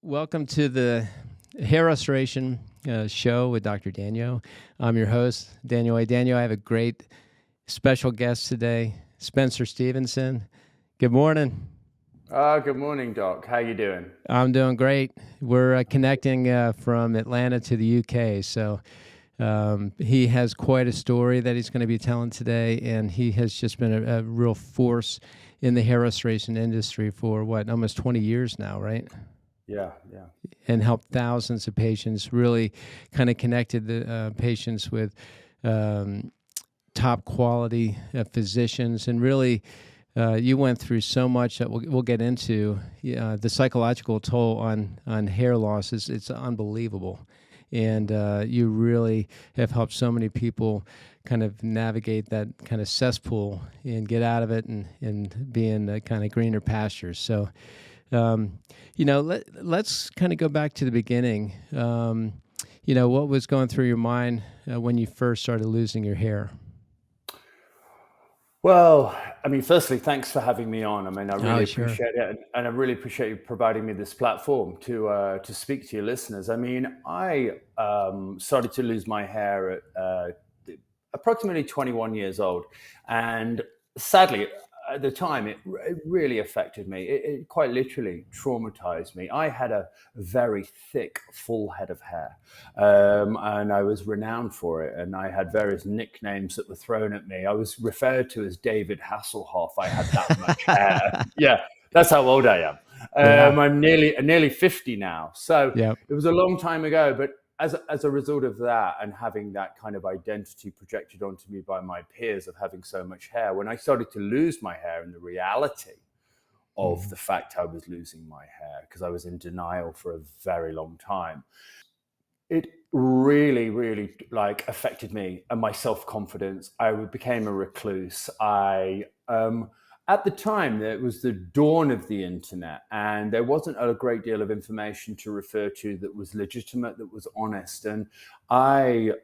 Welcome to the hair restoration show with Dr. Danyo. I'm your host, Danyo. I have a great special guest today, Spencer Stevenson. Good morning. Good morning, Doc. How you doing? I'm doing great. We're connecting from Atlanta to the UK. So he has quite a story that he's going to be telling today, and he has just been a real force in the hair restoration industry for almost 20 years now, right? Yeah. And helped thousands of patients, really kind of connected the patients with top quality physicians. And really, you went through so much that we'll get into. The psychological toll on hair loss it's unbelievable. And you really have helped so many people kind of navigate that kind of cesspool and get out of it and be in kind of greener pastures. So, let's kind of go back to the beginning. What was going through your mind when you first started losing your hair? Well, firstly, thanks for having me on. I really Sure. appreciate it, and I really appreciate you providing me this platform to speak to your listeners. I started to lose my hair at approximately 21 years old, and sadly, at the time, it really affected me. It quite literally traumatized me. I had a very thick, full head of hair, and I was renowned for it. And I had various nicknames that were thrown at me. I was referred to as David Hasselhoff. I had that much hair. Yeah, that's how old I am. I'm nearly 50 now. So It was a long time ago, but as a result of that and having that kind of identity projected onto me by my peers of having so much hair, when I started to lose my hair and the reality of the fact I was losing my hair, because I was in denial for a very long time, it really, really affected me and my self-confidence. I became a recluse. At the time, it was the dawn of the internet, and there wasn't a great deal of information to refer to that was legitimate, that was honest. And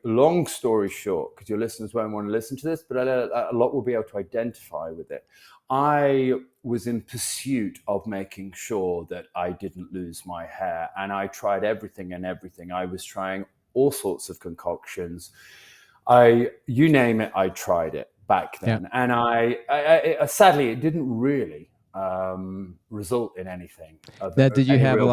long story short, because your listeners won't want to listen to this, but a lot will be able to identify with it. I was in pursuit of making sure that I didn't lose my hair, and I tried everything. I was trying all sorts of concoctions. You name it, I tried it back then. And I sadly, it didn't really result in anything. Did you have a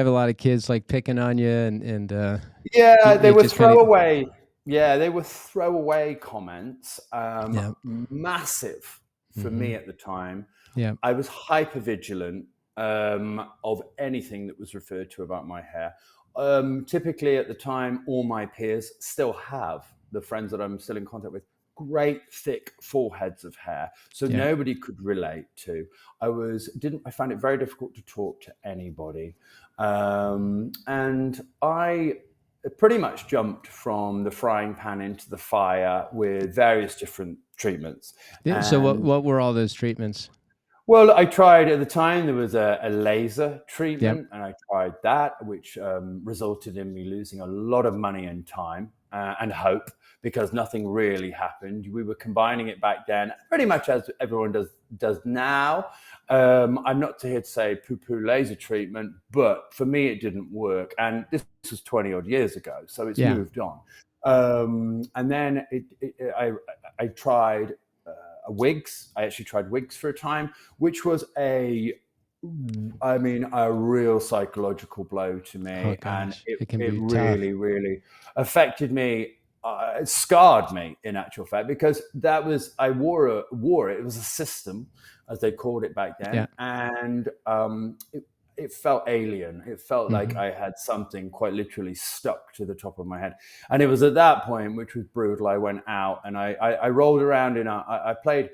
lot of kids like picking on you and they were throwaway. They were throwaway comments. Massive for me at the time. I was hyper vigilant of anything that was referred to about my hair. Typically at the time, all my peers still have, the friends that I'm still in contact with, great thick full heads of hair, so nobody could relate to. I found it very difficult to talk to anybody, and I pretty much jumped from the frying pan into the fire with various different treatments. So what were all those treatments? Well, I tried at the time, there was a laser treatment, and I tried that, which resulted in me losing a lot of money and time and hope, because nothing really happened. We were combining it back then, pretty much as everyone does now. I'm not here to say poo-poo laser treatment, but for me, it didn't work. And this was 20 odd years ago, so it's moved on. And then I tried wigs. I actually tried wigs for a time, which was a real psychological blow to me. And it really, really affected me. It scarred me, in actual fact, because I wore it. It was a system, as they called it back then. And it felt alien. It felt like I had something quite literally stuck to the top of my head. And it was at that point, which was brutal, I went out and I rolled around I played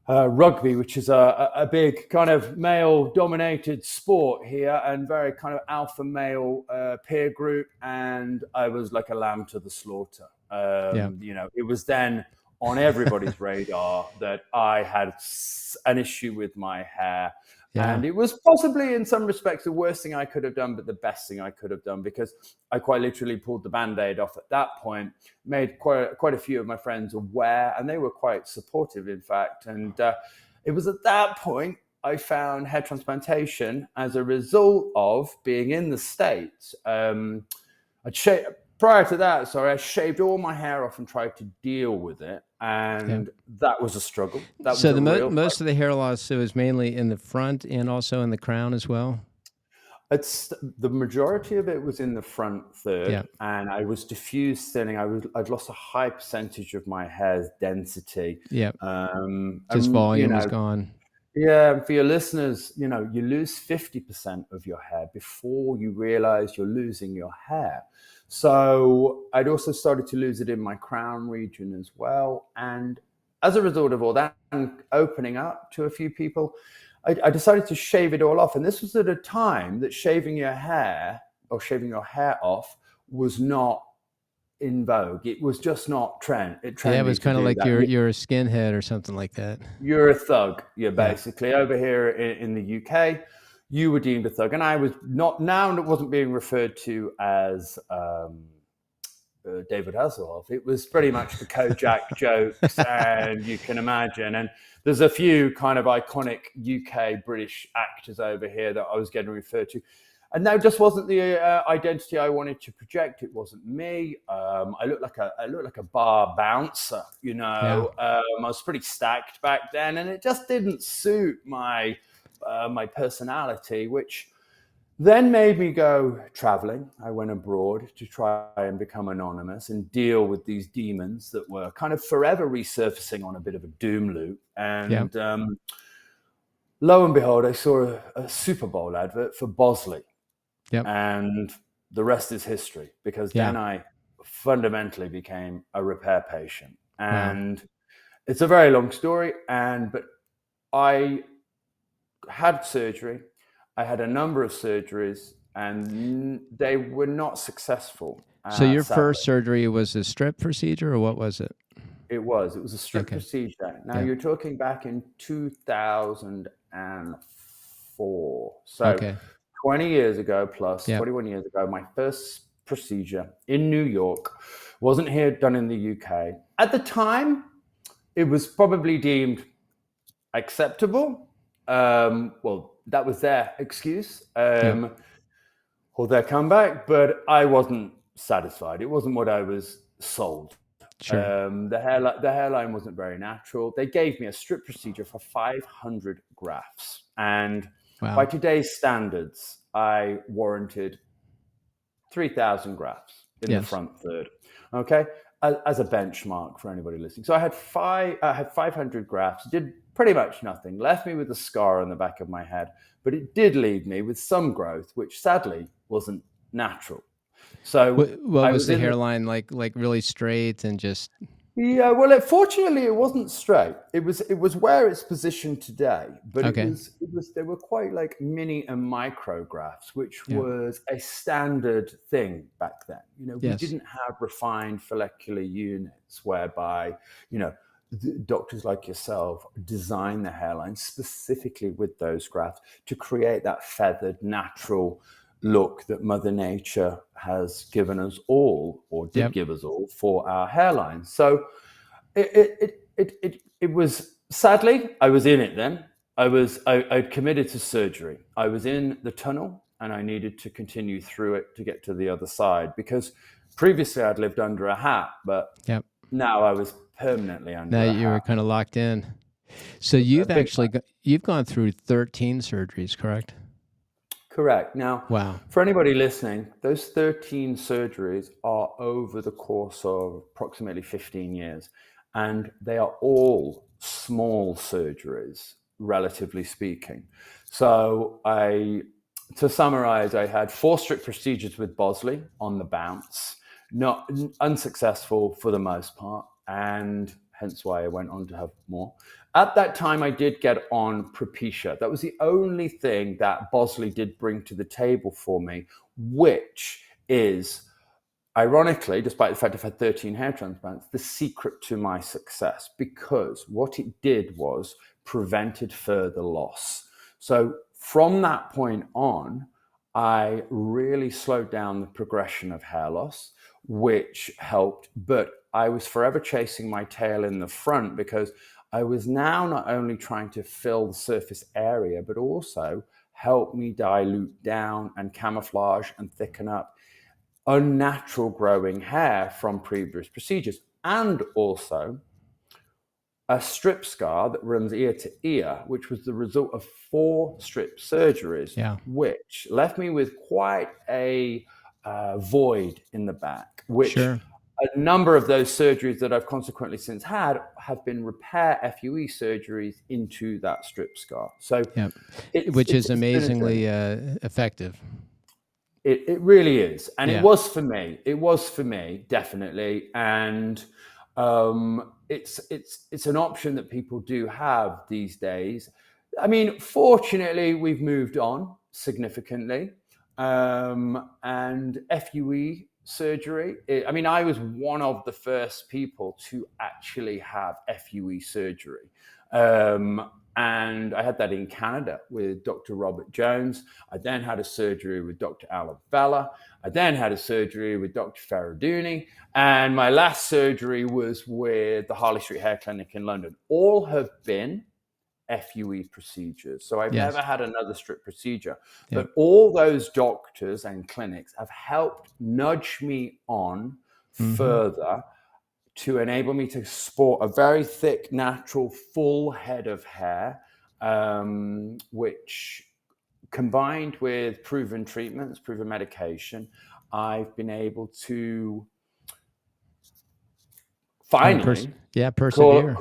rugby, which is a big kind of male-dominated sport here, and very kind of alpha male peer group. And I was like a lamb to the slaughter. It was then on everybody's radar that I had an issue with my hair. And it was possibly, in some respects, the worst thing I could have done, but the best thing I could have done, because I quite literally pulled the Band-Aid off at that point, made quite a few of my friends aware, and they were quite supportive, in fact. And it was at that point I found hair transplantation as a result of being in the States. Prior to that, sorry, I shaved all my hair off and tried to deal with it, Yeah. and that was a struggle. That was So a real most struggle. of the hair loss, it was mainly in the front and also in the crown as well. It's the majority of it was in the front Yeah. third, and I was diffuse thinning. I'd lost a high percentage of my hair's density. Yeah. Just And volume was gone. yeah, for your listeners, you lose 50% of your hair before you realize you're losing your hair. So I'd also started to lose it in my crown region as well. And as a result of all that and opening up to a few people, I decided to shave it all off. And this was at a time that shaving your hair or shaving your hair off was not in vogue. It was just not trendy Yeah, it was to kind of do like that. you're a skinhead or something like that. You're a thug. You're Yeah. basically over here in the UK. You were deemed a thug, and I was not. Now it wasn't being referred to as David Hasselhoff. It was pretty much the Kojak jokes, and you can imagine. And there's a few kind of iconic UK British actors over here that I was getting referred to. And that just wasn't the identity I wanted to project. It wasn't me. I looked like a bar bouncer, Yeah. I was pretty stacked back then, and it just didn't suit my personality, which then made me go traveling. I went abroad to try and become anonymous and deal with these demons that were kind of forever resurfacing on a bit of a doom loop. And lo and behold, I saw a Super Bowl advert for Bosley. Yep. And the rest is history, because then I fundamentally became a repair patient. And it's a very long story. But I had surgery. I had a number of surgeries, and they were not successful. So your sadly. first surgery was a strip procedure, or what was it? It was a strip procedure. Now you're talking back in 2004. So 20 years ago plus, 21 years ago, my first procedure in New York. Wasn't here, done in the UK. At the time, it was probably deemed acceptable. Well, that was their excuse or their comeback, but I wasn't satisfied. It wasn't what I was sold. Sure. The hairline wasn't very natural. They gave me a strip procedure for 500 grafts. And by today's standards, I warranted 3,000 grafts in the front third. Okay, as a benchmark for anybody listening. So I had 500 grafts. Did pretty much nothing. Left me with a scar on the back of my head, but it did leave me with some growth, which sadly wasn't natural. So what was the hairline like really straight and just? Yeah, well, fortunately, it wasn't straight. It was where it's positioned today, but it was they were quite like mini and micro grafts, which was a standard thing back then. We didn't have refined follicular units whereby doctors like yourself design the hairline specifically with those grafts to create that feathered, natural look that Mother Nature has given us all, or did give us all, for our hairline. So it was, sadly, I was in it then. I'd committed to surgery. I was in the tunnel, and I needed to continue through it to get to the other side, because previously I'd lived under a hat, but now I was permanently under a hat. Now you were kind of locked in. So you've gone through 13 surgeries, correct? Correct. Now, for anybody listening, those 13 surgeries are over the course of approximately 15 years, and they are all small surgeries, relatively speaking. So to summarize, I had 4 strip procedures with Bosley on the bounce, not unsuccessful for the most part, and hence why I went on to have more. At that time, I did get on Propecia. That was the only thing that Bosley did bring to the table for me, which is, ironically, despite the fact I've had 13 hair transplants, the secret to my success, because what it did was prevented further loss. So from that point on, I really slowed down the progression of hair loss, which helped, but I was forever chasing my tail in the front, because I was now not only trying to fill the surface area, but also help me dilute down and camouflage and thicken up unnatural growing hair from previous procedures, and also a strip scar that runs ear to ear, which was the result of 4 strip surgeries, Yeah. which left me with quite a void in the back, which Sure. a number of those surgeries that I've consequently since had have been repair FUE surgeries into that strip scar. So Yeah. Which is it's been a journey. amazingly effective. It really is, and it Yeah. was for me. It was for me, definitely, and it's an option that people do have these days. I mean, fortunately, we've moved on significantly, and FUE surgery. I mean, I was one of the first people to actually have FUE surgery. And I had that in Canada with Dr. Robert Jones. I then had a surgery with Dr. Alan Vella. I then had a surgery with Dr. Ferraduni. And my last surgery was with the Harley Street Hair Clinic in London. All have been FUE procedures. So I've Yes. never had another strip procedure. Yeah. But all those doctors and clinics have helped nudge me on further to enable me to sport a very thick, natural, full head of hair, which combined with proven treatments, proven medication, I've been able to finally persevere.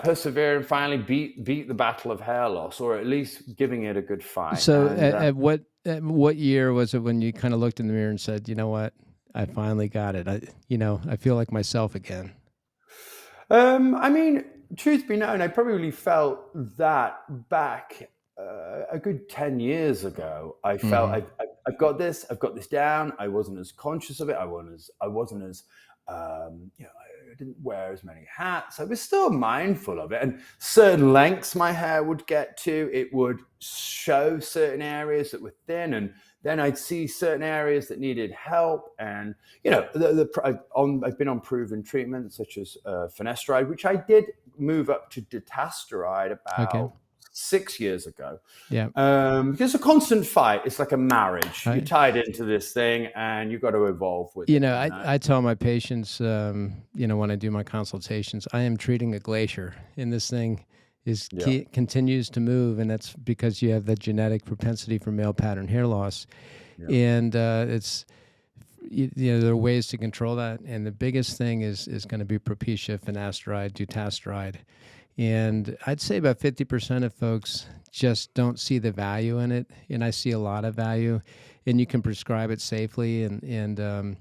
persevere and finally beat the battle of hair loss, or at least giving it a good fight. So And at what year was it when you kind of looked in the mirror and said, you know what, I finally got it. I feel like myself again. I mean, truth be known, I probably felt that back a good 10 years ago. I felt I've got this down. I wasn't as conscious of it. I wasn't as I didn't wear as many hats. I was still mindful of it, and certain lengths my hair would get to. It would show certain areas that were thin, and then I'd see certain areas that needed help. And I've been on proven treatments such as finasteride, which I did move up to dutasteride about 6 years ago. Yeah. Because it's a constant fight. It's like a marriage. Right. You're tied into this thing, and you've got to evolve with it. I tell my patients, when I do my consultations, I am treating a glacier, and this thing continues to move, and that's because you have the genetic propensity for male pattern hair loss, and it's there are ways to control that, and the biggest thing is going to be Propecia, finasteride, dutasteride. And I'd say about 50% of folks just don't see the value in it, and I see a lot of value. And you can prescribe it safely, and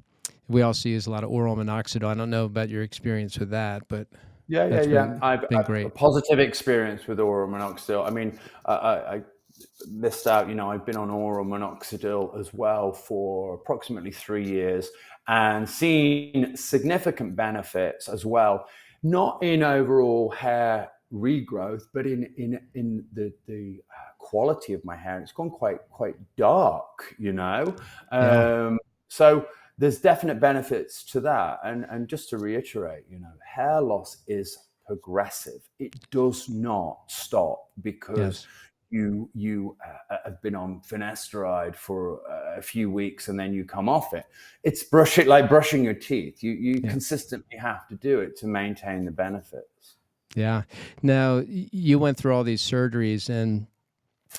we also use a lot of oral minoxidil. I don't know about your experience with that, but I've great. a positive experience with oral minoxidil. I mean, I missed out. I've been on oral minoxidil as well for approximately 3 years and seen significant benefits as well. Not in overall hair regrowth, but in the quality of my hair. It's gone quite dark, So there's definite benefits to that. And just to reiterate, hair loss is progressive. It does not stop because you have been on finasteride for a few weeks and then you come off it. It's like brushing your teeth. You consistently have to do it to maintain the benefits. Yeah. Now, you went through all these surgeries, and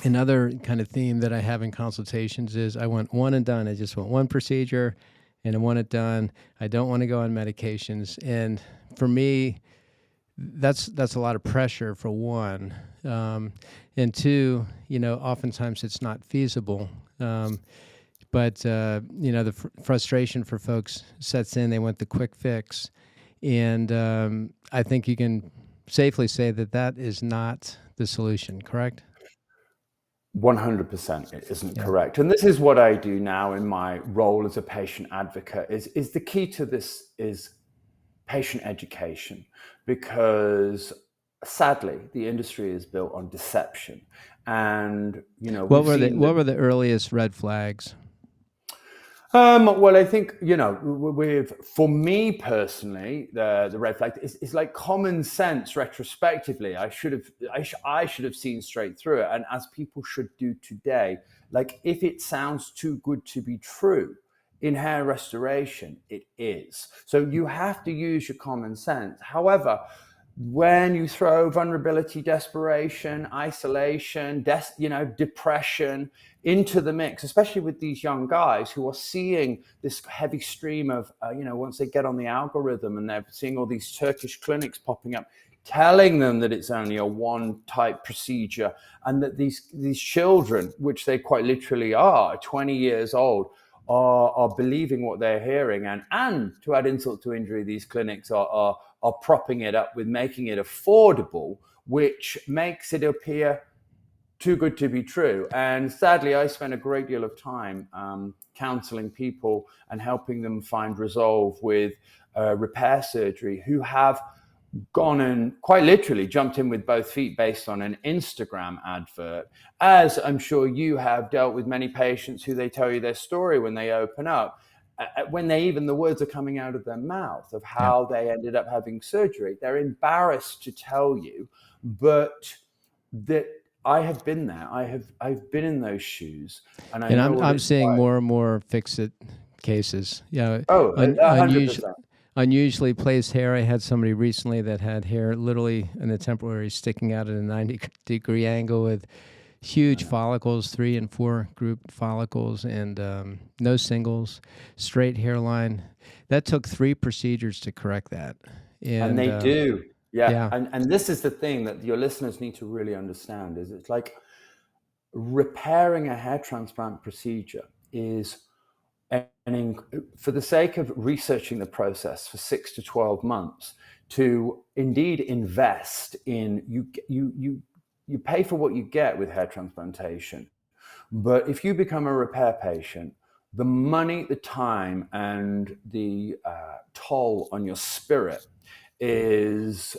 another kind of theme that I have in consultations is I want one and done. I just want one procedure and I want it done. I don't want to go on medications. And for me, that's a lot of pressure, for one. And two, oftentimes it's not feasible. But the frustration for folks sets in. They want the quick fix. And I think you can safely say that is not the solution, correct? 100% it isn't correct. And this is what I do now in my role as a patient advocate is the key to this is patient education, because sadly the industry is built on deception. And what were the earliest red flags? Well, I think, for me personally, the red flag is like common sense. Retrospectively, I should have seen straight through it, and as people should do today. Like, if it sounds too good to be true in hair restoration, it is. So you have to use your common sense. However, when you throw vulnerability, desperation, isolation, depression into the mix, especially with these young guys who are seeing this heavy stream of, once they get on the algorithm and they're seeing all these Turkish clinics popping up, telling them that it's only a one-type procedure, and that these children, which they quite literally are, 20 years old, are believing what they're hearing, and to add insult to injury, these clinics are propping it up with making it affordable, which makes it appear too good to be true. And sadly, I spent a great deal of time counseling people and helping them find resolve with repair surgery, who have gone and quite literally jumped in with both feet based on an Instagram advert. As I'm sure you have dealt with many patients who they tell you their story when they open up, when the words are coming out of their mouth of Yeah. how they ended up having surgery. They're embarrassed to tell you, but that I have been there. I've been in those shoes, and I know what I'm it's seeing like. more and more fix-it cases. Yeah, Oh, 100%. unusually placed hair. I had somebody recently that had hair literally in the temporary sticking out at a 90-degree angle with huge follicles, 3 and 4 group follicles, and no singles, straight hairline. That took 3 procedures to correct that. And they do. Yeah. Yeah. And this is the thing that your listeners need to really understand, is it's like repairing a hair transplant procedure is, for the sake of researching the process for 6 to 12 months, to indeed invest in, you pay for what you get with hair transplantation. But if you become a repair patient, the money, the time, and the toll on your spirit is,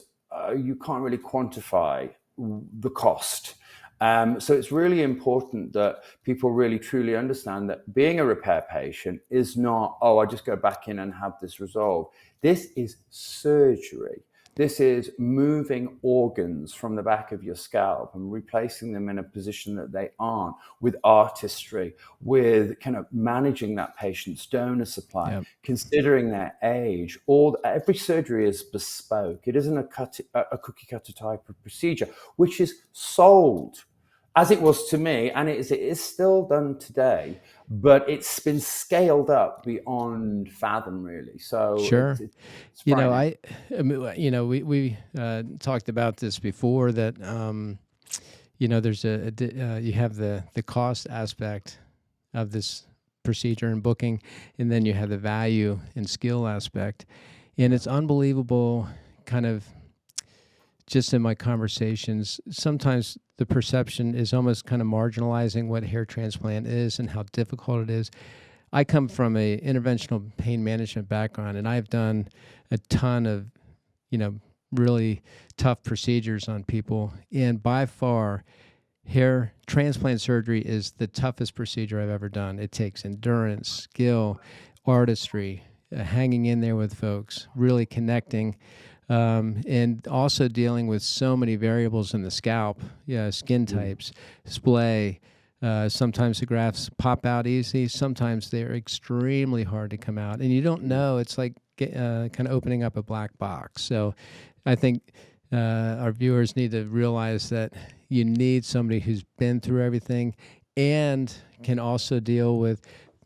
you can't really quantify the cost. So it's really important that people really truly understand that being a repair patient is not, oh, I just go back in and have this resolved. This is surgery. This is moving organs from the back of your scalp and replacing them in a position that they aren't, with artistry, with kind of managing that patient's donor supply, Yep. considering their age. Every surgery is bespoke. It isn't a cookie cutter type of procedure, which is sold, as it was to me, and it is still done today, but it's been scaled up beyond fathom, really. So Sure. it's You know, frightening. we talked about this before, that there's you have the cost aspect of this procedure and booking, and then you have the value and skill aspect, and it's unbelievable. Kind of just in my conversations, sometimes the perception is almost kind of marginalizing what hair transplant is and how difficult it is. I come from a interventional pain management background, and I've done a ton of, really tough procedures on people. And by far, hair transplant surgery is the toughest procedure I've ever done. It takes endurance, skill, artistry, hanging in there with folks, really connecting, and also dealing with so many variables in the scalp, skin types, splay. Sometimes the grafts pop out easy. Sometimes they're extremely hard to come out. And you don't know. It's like kind of opening up a black box. So I think our viewers need to realize that you need somebody who's been through everything and can also deal with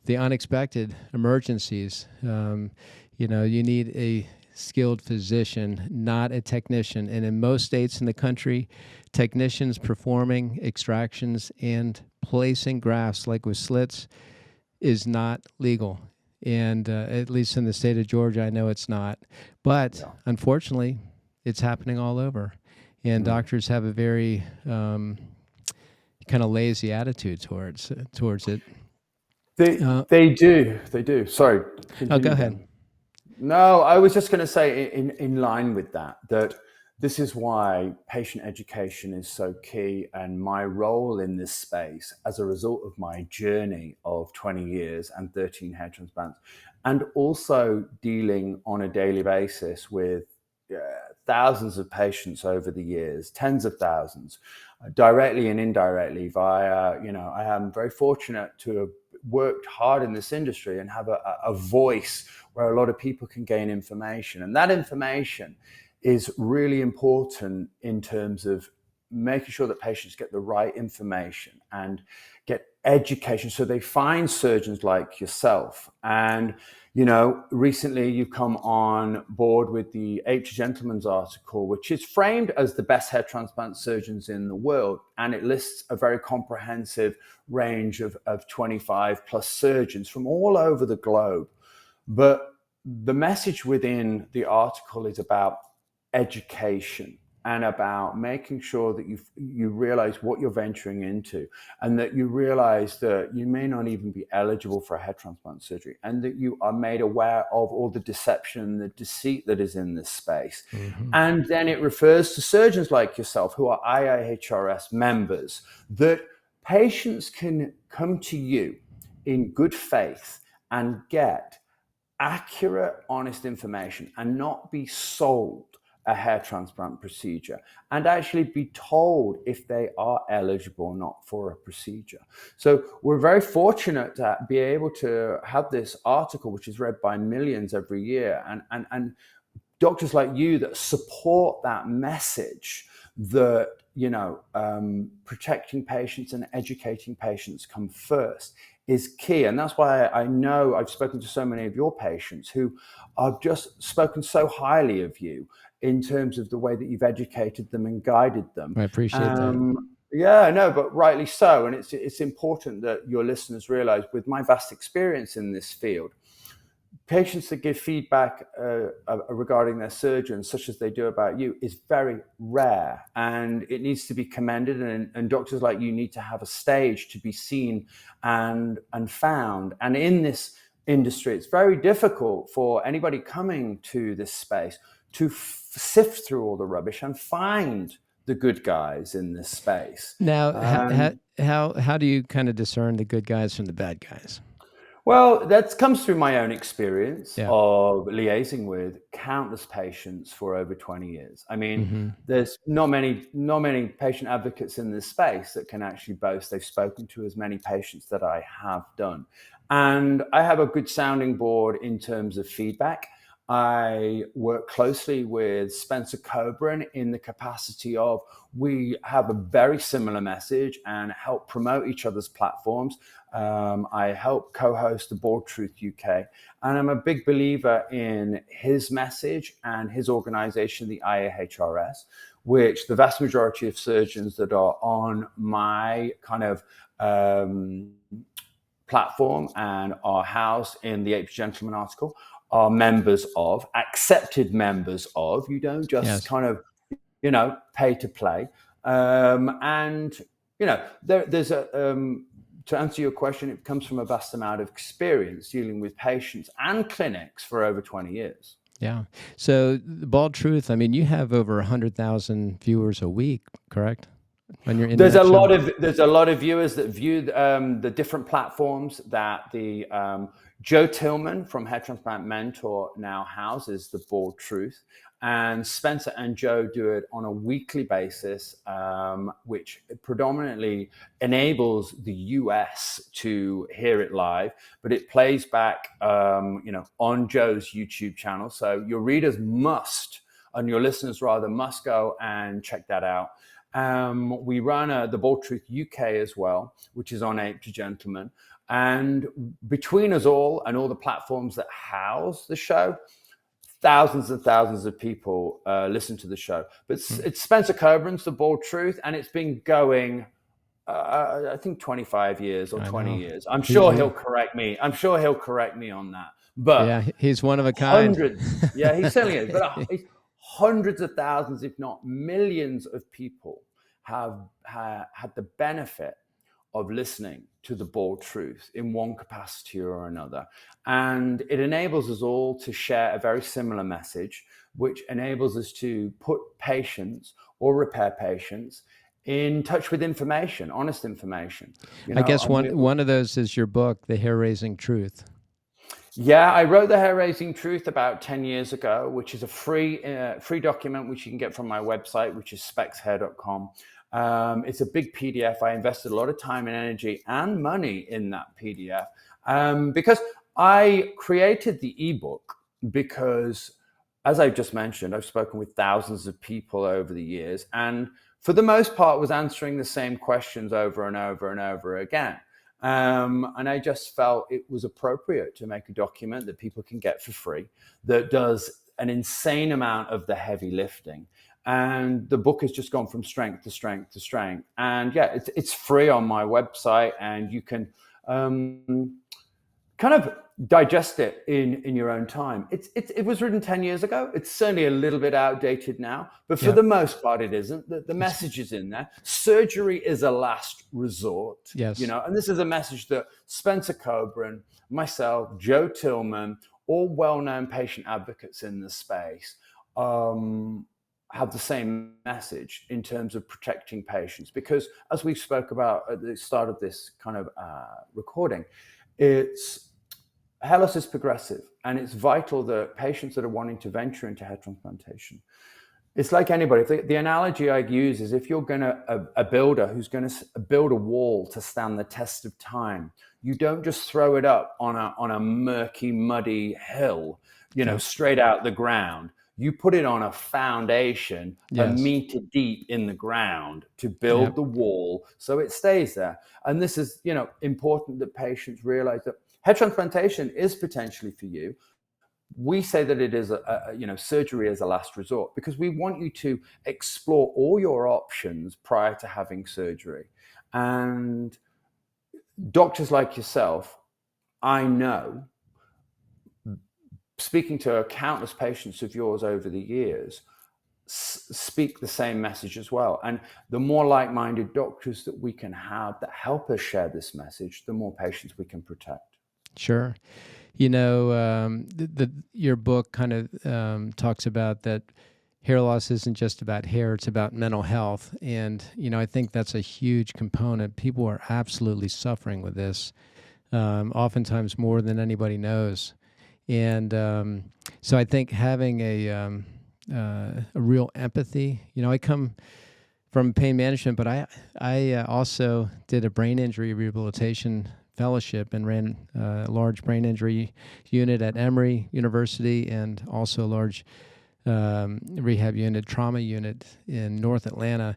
the unexpected emergencies. You need a skilled physician, not a technician. And in most states in the country, technicians performing extractions and placing grafts, like with slits, is not legal. And at least in the state of Georgia, I know it's not. But unfortunately, it's happening all over. And doctors have a very kind of lazy attitude towards it. They do. Sorry. Oh, go Continue, ahead. Dan. No, I was just going to say, in line with that this is why patient education is so key, and my role in this space as a result of my journey of 20 years and 13 hair transplants, and also dealing on a daily basis with thousands of patients over the years, tens of thousands, directly and indirectly via, I am very fortunate to have worked hard in this industry and have a voice where a lot of people can gain information. And that information is really important in terms of making sure that patients get the right information and get education so they find surgeons like yourself. And recently you've come on board with the H Gentleman's article, which is framed as the best hair transplant surgeons in the world. And it lists a very comprehensive range of 25 plus surgeons from all over the globe. But the message within the article is about education and about making sure that you realize what you're venturing into, and that you realize that you may not even be eligible for a hair transplant surgery, and that you are made aware of all the deception and the deceit that is in this space. Mm-hmm. And then it refers to surgeons like yourself who are IIHRS members, that patients can come to you in good faith and get accurate, honest information and not be sold a hair transplant procedure, and actually be told if they are eligible or not for a procedure. So we're very fortunate to be able to have this article, which is read by millions every year, and doctors like you that support that message that, protecting patients and educating patients come first is key. And that's why I know I've spoken to so many of your patients who have just spoken so highly of you in terms of the way that you've educated them and guided them. I appreciate that. Yeah, no, but rightly so. And it's important that your listeners realize, with my vast experience in this field, patients that give feedback regarding their surgeons, such as they do about you, is very rare, and it needs to be commended. And doctors like you need to have a stage to be seen and found. And in this industry, it's very difficult for anybody coming to this space to sift through all the rubbish and find the good guys in this space. Now, how do you kind of discern the good guys from the bad guys? Well, that comes through my own experience of liaising with countless patients for over 20 years. I mean, there's not many patient advocates in this space that can actually boast they've spoken to as many patients that I have done. And I have a good sounding board in terms of feedback. I work closely with Spencer Coburn in the capacity of, we have a very similar message and help promote each other's platforms. I help co-host the Board Truth UK, and I'm a big believer in his message and his organization, the IAHRS, which the vast majority of surgeons that are on my kind of platform and are housed in the Apes Gentleman article are members of, accepted members of. You don't just kind of, pay to play. And, there's to answer your question, it comes from a vast amount of experience dealing with patients and clinics for over 20 years. Yeah. So the Bald Truth, I mean, you have over 100,000 viewers a week, correct? When you're in there's a lot of viewers that view the different platforms that the Joe Tillman from Hair Transplant Mentor now houses the Bald Truth, and Spencer and Joe do it on a weekly basis, which predominantly enables the US to hear it live, but it plays back on Joe's YouTube channel. So your readers must, and your listeners rather, must go and check that out. We run the Bold Truth UK as well, which is on Ape to Gentleman. And between us all and all the platforms that house the show, thousands and thousands of people listen to the show. But it's Spencer Coburn's The Bold Truth, and it's been going, I think, 25 years or 20 years. I'm sure he'll correct me. I'm sure he'll correct me on that. But yeah, he's one of a kind. Hundreds. Yeah, he certainly is. But hundreds of thousands, if not millions of people have had the benefit of listening to the bald truth in one capacity or another. And it enables us all to share a very similar message, which enables us to put patients or repair patients in touch with information, honest information. I guess one of those is your book, The Hair Raising Truth. Yeah, I wrote The Hair Raising Truth about 10 years ago, which is a free document which you can get from my website, which is spexhair.com. It's a big PDF. I invested a lot of time and energy and money in that PDF because I created the ebook because, as I just mentioned, I've spoken with thousands of people over the years, and for the most part was answering the same questions over and over and over again. And I just felt it was appropriate to make a document that people can get for free that does an insane amount of the heavy lifting. And the book has just gone from strength to strength to strength. And yeah, it's free on my website, and you can kind of digest it in your own time. It was written 10 years ago. It's certainly a little bit outdated now, but for the most part, it isn't. The message is in there. Surgery is a last resort. Yes. And this is a message that Spencer Coburn, myself, Joe Tillman, all well-known patient advocates in the space, have the same message in terms of protecting patients. Because as we spoke about at the start of this kind of recording, hair loss is progressive, and it's vital that patients that are wanting to venture into hair transplantation, it's like anybody. The analogy I use is if you're going to, a builder who's going to build a wall to stand the test of time, you don't just throw it up on a murky, muddy hill, straight out the ground. You put it on a foundation, a meter deep in the ground to build the wall so it stays there. And this is, important that patients realize that hair transplantation is potentially for you. We say that it is surgery as a last resort because we want you to explore all your options prior to having surgery. And doctors like yourself, I know, speaking to countless patients of yours over the years, speak the same message as well. And the more like-minded doctors that we can have that help us share this message, the more patients we can protect. Sure. Your book kind of talks about that hair loss isn't just about hair, it's about mental health. And, I think that's a huge component. People are absolutely suffering with this, oftentimes more than anybody knows. And so I think having a real empathy, I come from pain management, but I also did a brain injury rehabilitation fellowship and ran a large brain injury unit at Emory University and also a large rehab unit, trauma unit in North Atlanta.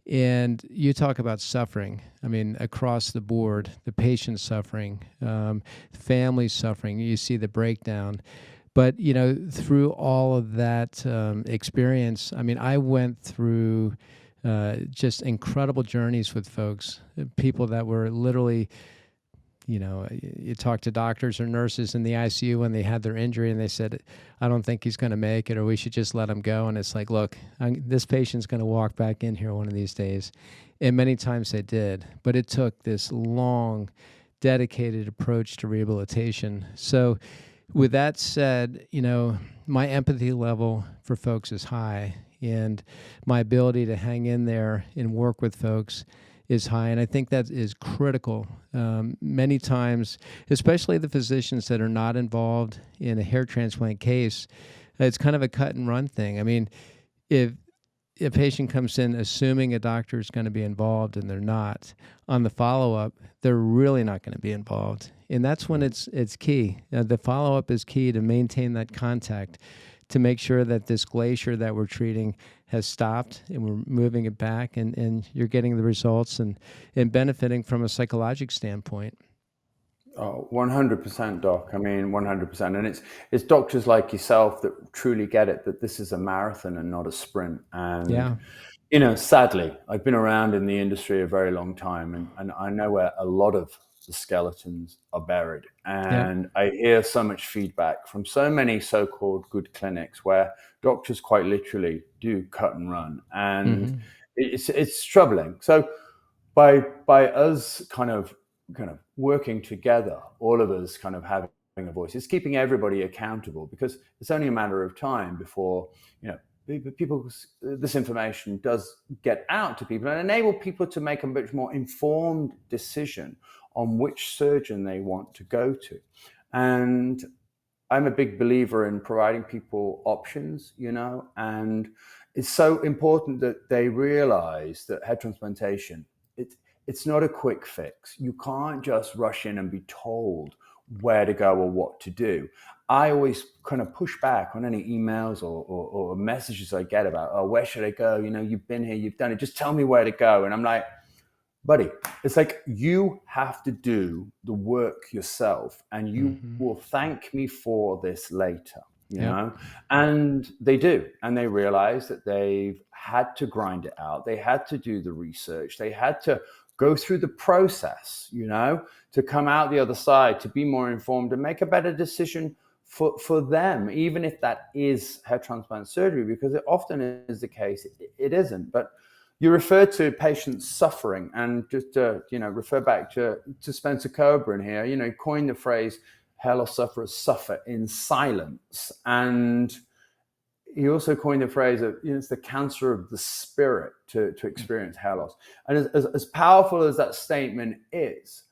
And you talk about suffering. I mean, across the board, the patient suffering, family suffering, you see the breakdown. But, through all of that experience, I mean, I went through just incredible journeys with folks, people that were literally, you talk to doctors or nurses in the ICU when they had their injury and they said, I don't think he's going to make it, or we should just let him go. And it's like, look, this patient's going to walk back in here one of these days. And many times they did, but it took this long, dedicated approach to rehabilitation. So with that said, my empathy level for folks is high, and my ability to hang in there and work with folks is high, and I think that is critical. Many times, especially the physicians that are not involved in a hair transplant case, it's kind of a cut and run thing. I mean, if a patient comes in assuming a doctor is going to be involved and they're not, on the follow-up, they're really not going to be involved. And that's when it's key. The follow-up is key to maintain that contact, to make sure that this glacier that we're treating has stopped and we're moving it back and you're getting the results and benefiting from a psychological standpoint. Oh, 100%, Doc. I mean, 100%. And it's doctors like yourself that truly get it, that this is a marathon and not a sprint. And, sadly, I've been around in the industry a very long time, and I know where a lot of the skeletons are buried. And I hear so much feedback from so many so-called good clinics where doctors quite literally do cut and run. And it's troubling. So by us kind of kind of working together, all of us kind of having a voice. It's keeping everybody accountable, because it's only a matter of time before, people, this information does get out to people and enable people to make a much more informed decision on which surgeon they want to go to. And I'm a big believer in providing people options, and it's so important that they realize that hair transplantation, it's not a quick fix. You can't just rush in and be told where to go or what to do. I always kind of push back on any emails or messages I get about, oh, where should I go? You've been here, you've done it. Just tell me where to go. And I'm like, buddy, it's like you have to do the work yourself, and you will thank me for this later, you know? And they do. And they realize that they've had to grind it out. They had to do the research. They had to go through the process, to come out the other side, to be more informed and make a better decision for them, even if that is hair transplant surgery, because it often is the case. It isn't. But you refer to patients suffering, and just to, refer back to Spencer Coburn here, he coined the phrase, hair loss sufferers suffer in silence. And he also coined the phrase of, it's the cancer of the spirit to experience hair loss. And as powerful as that statement is,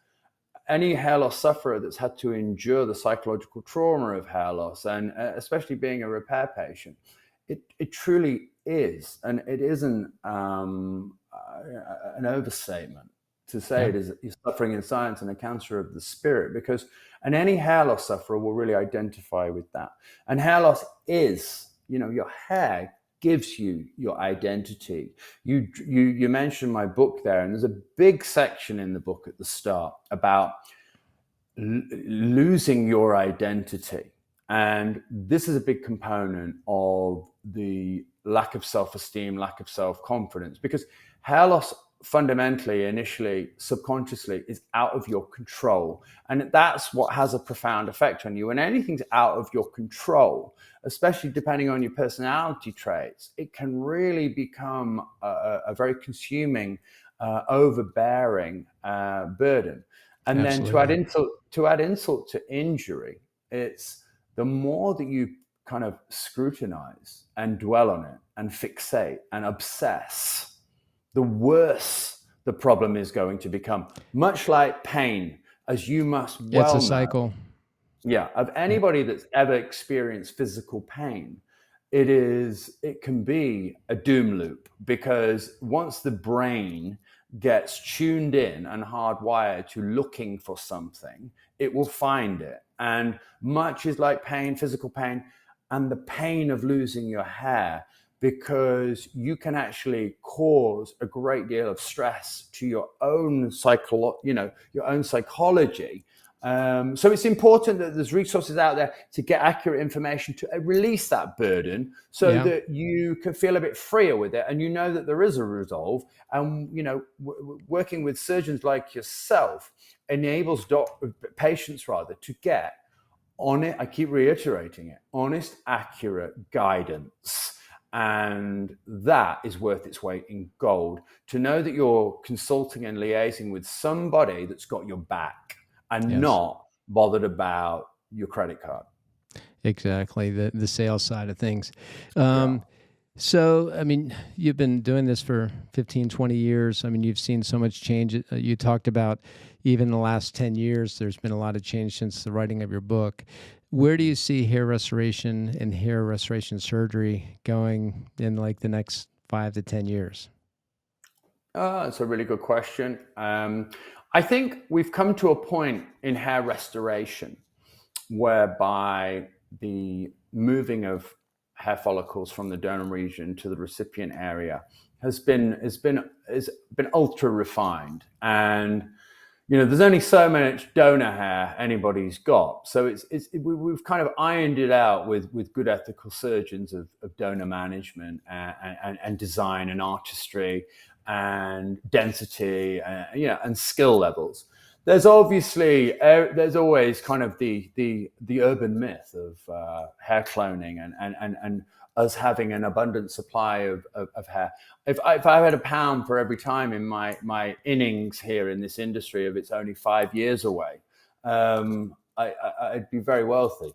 any hair loss sufferer that's had to endure the psychological trauma of hair loss, and especially being a repair patient, it truly is, and it isn't an overstatement to say it is suffering in silence and a cancer of the spirit, because any hair loss sufferer will really identify with that. And hair loss is, your hair gives you your identity. You mentioned my book there, and there's a big section in the book at the start about losing your identity. And this is a big component of the lack of self-esteem, lack of self-confidence, because hair loss fundamentally, initially, subconsciously, is out of your control. And that's what has a profound effect on you. And anything's out of your control, especially depending on your personality traits, it can really become a very consuming, overbearing burden. And Absolutely. then to add insult to injury, it's the more that you kind of scrutinize and dwell on it and fixate and obsess, the worse the problem is going to become. Much like pain, as you must well know. It's a cycle. Yeah, of anybody that's ever experienced physical pain, it can be a doom loop, because once the brain gets tuned in and hardwired to looking for something, it will find it. And much is like pain, physical pain, and the pain of losing your hair, because you can actually cause a great deal of stress to your own your own psychology. So it's important that there's resources out there to get accurate information to release that burden, so that you can feel a bit freer with it, and that there is a resolve. And working with surgeons like yourself enables patients to get on it. I keep reiterating it: honest, accurate guidance. And that is worth its weight in gold, to know that you're consulting and liaising with somebody that's got your back and not bothered about your credit card. Exactly, the sales side of things. So, I mean, you've been doing this for 15, 20 years. I mean, you've seen so much change. You talked about even the last 10 years, there's been a lot of change since the writing of your book. Where do you see hair restoration and hair restoration surgery going in like the next 5 to 10 years? That's a really good question. I think we've come to a point in hair restoration whereby the moving of hair follicles from the donor region to the recipient area has been ultra refined. And there's only so much donor hair anybody's got. So we've kind of ironed it out with good ethical surgeons of donor management and design and artistry and density, and skill levels. There's obviously there's always kind of the urban myth of hair cloning and us having an abundant supply of hair. If I had a pound for every time in my innings here in this industry, if it's only 5 years away, I'd be very wealthy.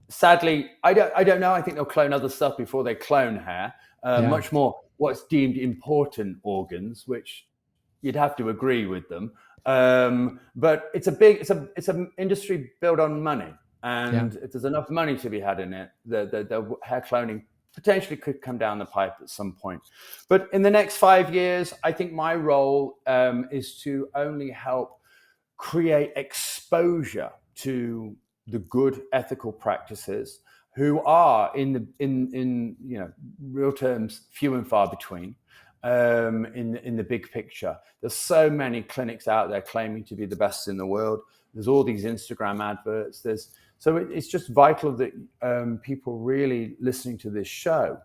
Sadly, I don't know. I think they'll clone other stuff before they clone hair. Much more what's deemed important organs, which you'd have to agree with them. But it's an industry built on money, and if there's enough money to be had in it, the hair cloning potentially could come down the pipe at some point. But in the next 5 years, I think my role is to only help create exposure to the good ethical practices, who are in real terms few and far between. In the big picture, there's so many clinics out there claiming to be the best in the world. There's all these Instagram adverts. So it's just vital that people really listening to this show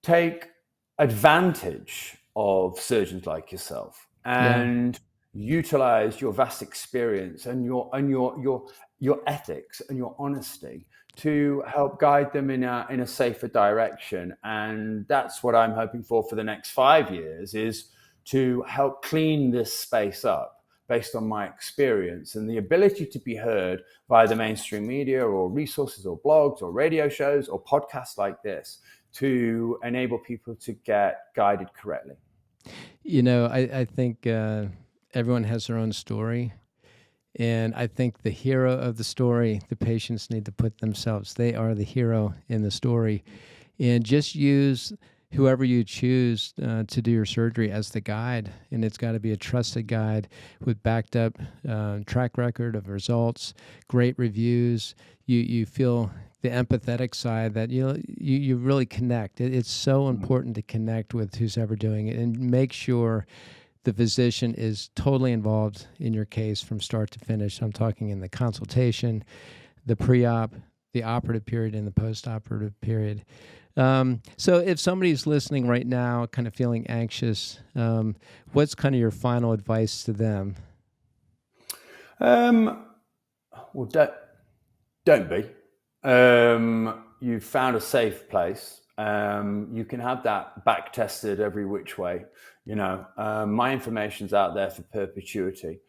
take advantage of surgeons like yourself and utilize your vast experience and your ethics and your honesty to help guide them in a safer direction. And that's what I'm hoping for the next 5 years, is to help clean this space up based on my experience and the ability to be heard via the mainstream media or resources or blogs or radio shows or podcasts like this, to enable people to get guided correctly. I think everyone has their own story. And I think the hero of the story, the patients need to put themselves. They are the hero in the story. And just use whoever you choose to do your surgery as the guide. And it's got to be a trusted guide with backed up track record of results, great reviews. You feel the empathetic side that you really connect. It's so important to connect with who's ever doing it and make sure the physician is totally involved in your case from start to finish. I'm talking in the consultation, the pre-op, the operative period, and the post-operative period. So if somebody's listening right now, kind of feeling anxious, what's kind of your final advice to them? Well, don't be. You've found a safe place. You can have that back tested every which way. My information's out there for perpetuity.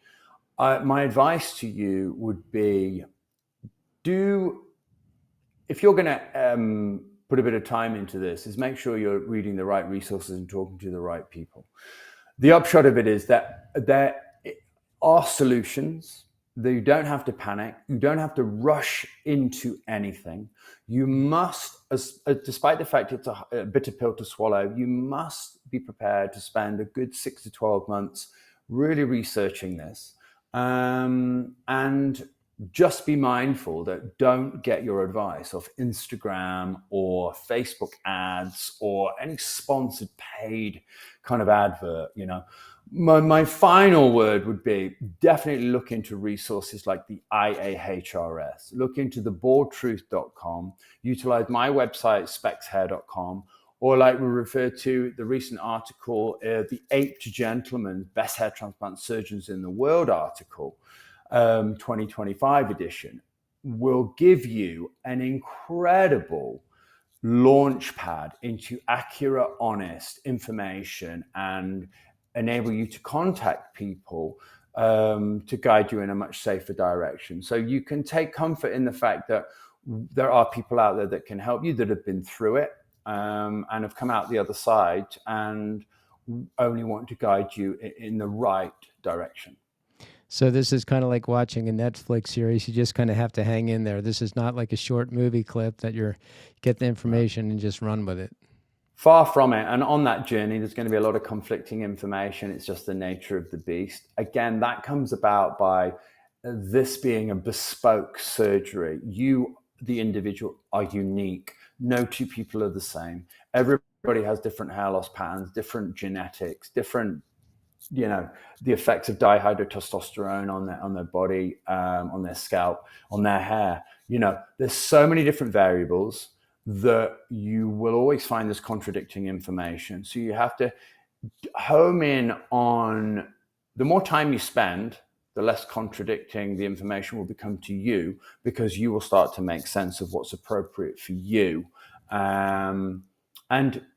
My advice to you would be, if you're going to put a bit of time into this, is make sure you're reading the right resources and talking to the right people. The upshot of it is that there are solutions. That you don't have to panic. You don't have to rush into anything. You must, despite the fact it's a bitter pill to swallow, you must be prepared to spend a good 6 to 12 months really researching this. And just be mindful that don't get your advice off Instagram or Facebook ads or any sponsored paid kind of advert, My final word would be definitely look into resources like the IAHRS, look into thebaldtruth.com, utilize my website, spexhair.com, or like we referred to the recent article, the 8 Gentlemen, Best Hair Transplant Surgeons in the World article, 2025 edition, will give you an incredible launch pad into accurate, honest information and enable you to contact people to guide you in a much safer direction. So you can take comfort in the fact that there are people out there that can help you, that have been through it and have come out the other side and only want to guide you in the right direction. So this is kind of like watching a Netflix series. You just kind of have to hang in there. This is not like a short movie clip that you get the information and just run with it. Far from it. And on that journey, there's going to be a lot of conflicting information. It's just the nature of the beast. Again, that comes about by this being a bespoke surgery. You, the individual, are unique. No two people are the same. Everybody has different hair loss patterns, different genetics, different, the effects of dihydrotestosterone on their body, on their scalp, on their hair. There's so many different variables that you will always find this contradicting information. So you have to home in on, the more time you spend, the less contradicting the information will become to you, because you will start to make sense of what's appropriate for you. And,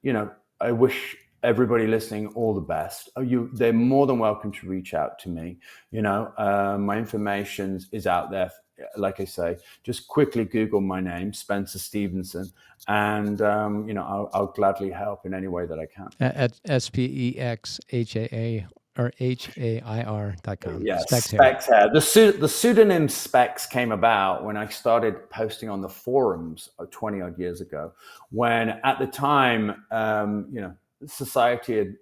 you know, I wish everybody listening all the best. They're more than welcome to reach out to me. You know, my information is out there. Like I say, just quickly Google my name, Spencer Stevenson, and you know, I'll gladly help in any way that I can. At SPEXHAA or HAIR.com. Yeah, Specs Hair. Spex Hair. The pseudonym Spex came about when I started posting on the forums 20 odd years ago, when at the time, you know, society had,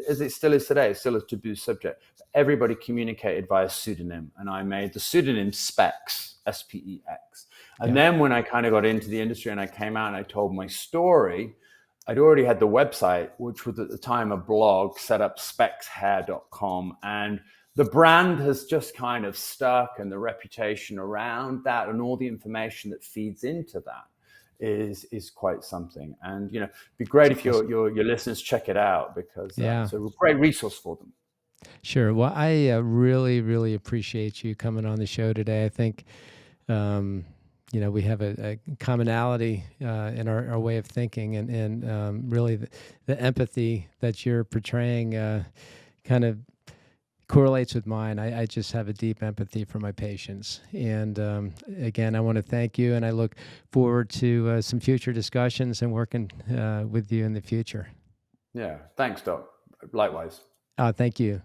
as it still is today, it's still a taboo subject. Everybody communicated via pseudonym, and I made the pseudonym Spex, SPEX. And then when I kind of got into the industry and I came out and I told my story, I'd already had the website, which was at the time a blog, set up spexhair.com. And the brand has just kind of stuck, and the reputation around that and all the information that feeds into that is quite something. And, you know, it'd be great if your listeners check it out, because it's a great resource for them. Sure. Well, I really, really appreciate you coming on the show today. I think, you know, we have a commonality in our way of thinking, and really the empathy that you're portraying kind of correlates with mine. I just have a deep empathy for my patients. And again, I want to thank you, and I look forward to some future discussions and working with you in the future. Yeah. Thanks, Doc. Likewise. Thank you.